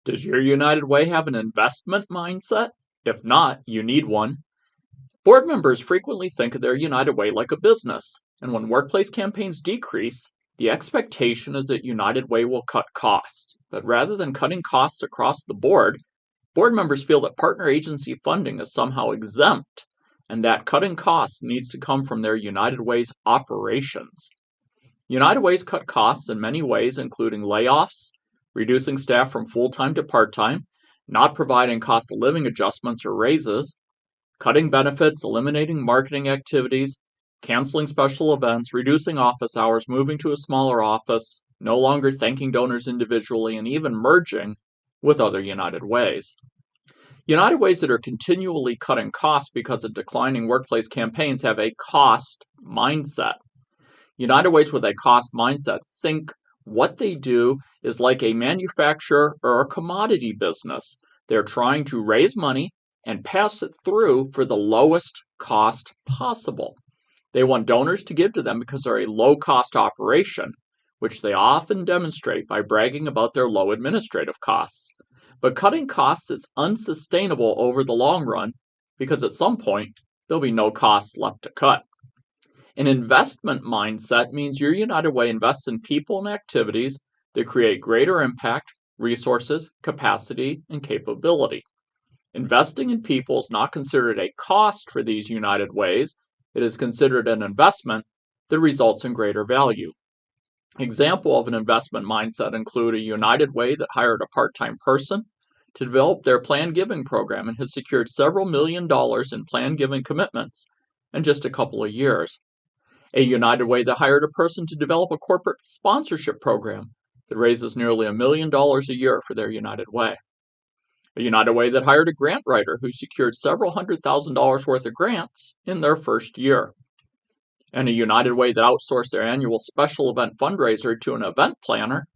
Does your United Way have an investment mindset? If not, you need one. Board members frequently think of their United Way like a business, and when workplace campaigns decrease, the expectation is that United Way will cut costs. But rather than cutting costs across the board members feel that partner agency funding is somehow exempt, and that cutting costs needs to come from their United Way's operations. United Way's cut costs in many ways, including layoffs, reducing staff from full-time to part-time, not providing cost of living adjustments or raises, cutting benefits, eliminating marketing activities, canceling special events, reducing office hours, moving to a smaller office, no longer thanking donors individually, and even merging with other United Ways. United Ways that are continually cutting costs because of declining workplace campaigns have a cost mindset. United Ways with a cost mindset think what they do is like a manufacturer or a commodity business. They're trying to raise money and pass it through for the lowest cost possible. They want donors to give to them because they're a low-cost operation, which they often demonstrate by bragging about their low administrative costs. But cutting costs is unsustainable over the long run because at some point, there'll be no costs left to cut. An investment mindset means your United Way invests in people and activities that create greater impact, resources, capacity, and capability. Investing in people is not considered a cost for these United Ways. It is considered an investment that results in greater value. Example of an investment mindset include a United Way that hired a part-time person to develop their planned giving program and has secured several $1,000,000 in planned giving commitments in just a couple of years. A United Way that hired a person to develop a corporate sponsorship program that raises nearly $1,000,000 a year for their United Way. A United Way that hired a grant writer who secured several $100,000 worth of grants in their first year. And a United Way that outsourced their annual special event fundraiser to an event planner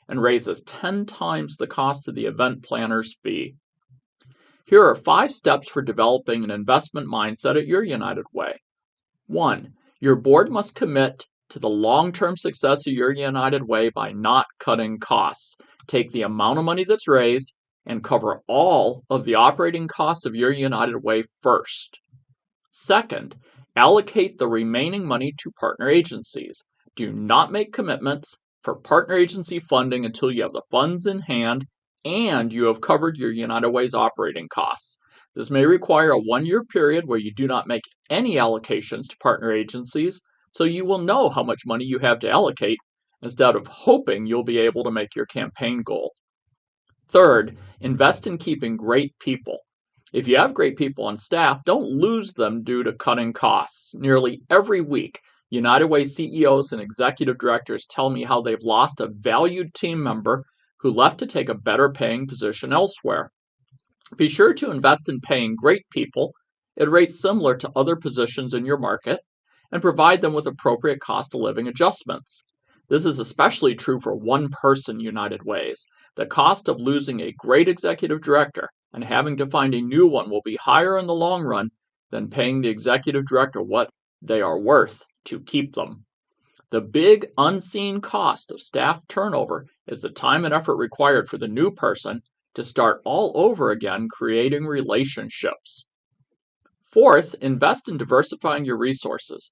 and raises 10 times the cost of the event planner's fee. Here are 5 steps for developing an investment mindset at your United Way. 1. Your board must commit to the long-term success of your United Way by not cutting costs. Take the amount of money that's raised and cover all of the operating costs of your United Way first. Second, allocate the remaining money to partner agencies. Do not make commitments for partner agency funding until you have the funds in hand and you have covered your United Way's operating costs. This may require a 1-year period where you do not make any allocations to partner agencies, so you will know how much money you have to allocate instead of hoping you'll be able to make your campaign goal. Third, invest in keeping great people. If you have great people on staff, don't lose them due to cutting costs. Nearly every week, United Way CEOs and executive directors tell me how they've lost a valued team member who left to take a better paying position elsewhere. Be sure to invest in paying great people at rates similar to other positions in your market and provide them with appropriate cost of living adjustments. This is especially true for one-person United Ways. The cost of losing a great executive director and having to find a new one will be higher in the long run than paying the executive director what they are worth to keep them. The big unseen cost of staff turnover is the time and effort required for the new person to start all over again creating relationships. Fourth, invest in diversifying your resources.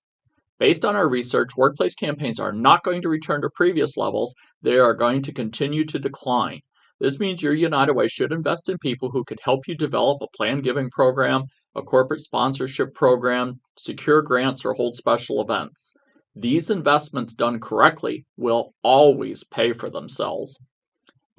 Based on our research, workplace campaigns are not going to return to previous levels. They are going to continue to decline. This means your United Way should invest in people who could help you develop a planned giving program, a corporate sponsorship program, secure grants, or hold special events. These investments done correctly will always pay for themselves.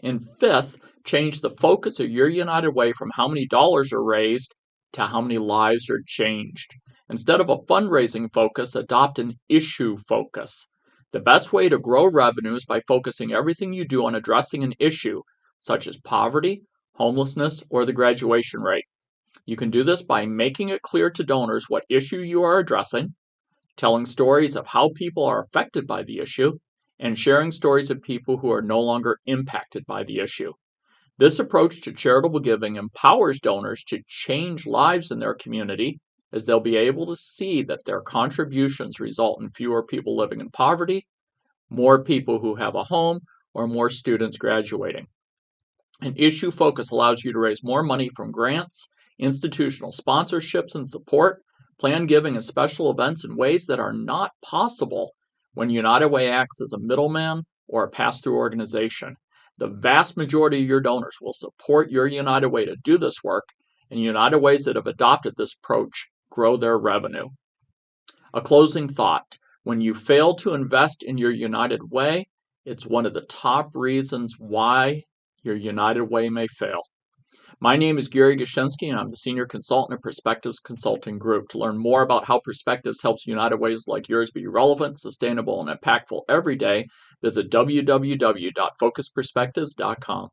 And fifth, change the focus of your United Way from how many dollars are raised to how many lives are changed. Instead of a fundraising focus, adopt an issue focus. The best way to grow revenue is by focusing everything you do on addressing an issue, such as poverty, homelessness, or the graduation rate. You can do this by making it clear to donors what issue you are addressing, telling stories of how people are affected by the issue, and sharing stories of people who are no longer impacted by the issue. This approach to charitable giving empowers donors to change lives in their community, as they'll be able to see that their contributions result in fewer people living in poverty, more people who have a home, or more students graduating. An issue focus allows you to raise more money from grants, institutional sponsorships and support, plan giving, and special events in ways that are not possible when United Way acts as a middleman or a pass-through organization. The vast majority of your donors will support your United Way to do this work, and United Ways that have adopted this approach grow their revenue. A closing thought. When you fail to invest in your United Way, it's one of the top reasons why your United Way may fail. My name is Gary Goshinsky, and I'm the Senior Consultant at Perspectives Consulting Group. To learn more about how Perspectives helps United Ways like yours be relevant, sustainable, and impactful every day, visit www.focusperspectives.com.